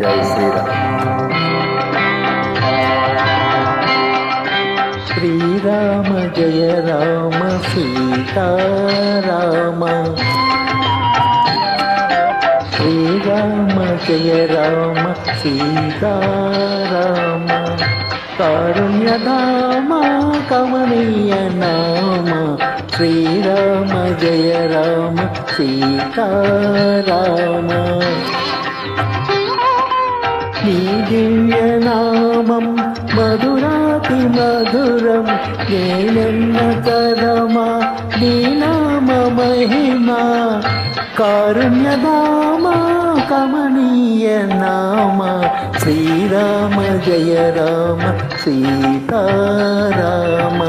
జై శ్రీరామ్. శ్రీరామ జయ రామ సీతారామ, శ్రీరామ జయ రామ సీతారామ, కారుణ్యధామ కమనీయ నామ, శ్రీరామ జయ రామ సీతారామ. నీ దివ్య నామం మధురాతి మధురం, నేనెన్న తరమా నీ నామ మహిమా, కారుణ్యధామ కమనీయ నామ, శ్రీరామ జయ రామ సీతారామ.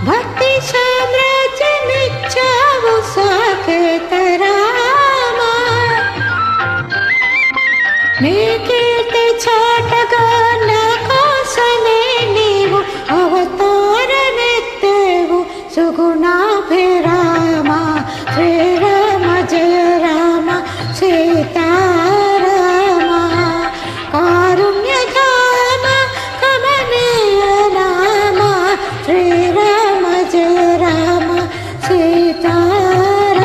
భక్తి సామ్రాజ్యమిచ్చావు సాకేత రామ, నీ కీర్తి చాటగా నా కోసమే నీవు అవతారమెత్తేవు, సుగుణాభిరామ శ్రీరామ జయ రామ సీతారామ, కారుణ్యధామ కమనీయ నామ, శ్రీరామ జయ రామ సీతారామ.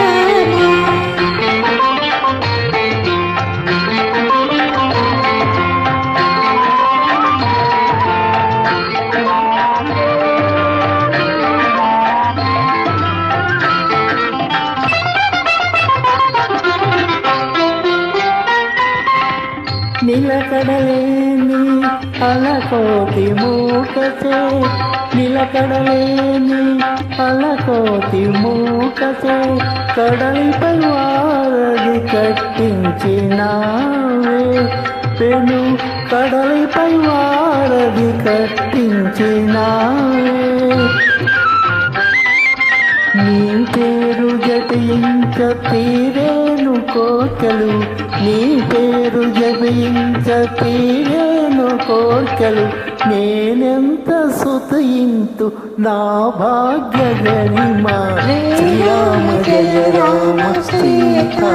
నిలకడలేని అలకోతి మూకచే, నిలకడలేని అలకోతి మూకచే, కడలిపై వారధి కట్టించినావే, పెను కడలిపై వారధి కట్టించినావే. నీ పేరు జపించ తీరేను కోర్కెలు, నీ పేరు జపించ తీరేను కోర్కెలు, నేనెంత సుతయింతు నా భాగ్య గరిమా, శ్రీరామ జయ రామ సీతా.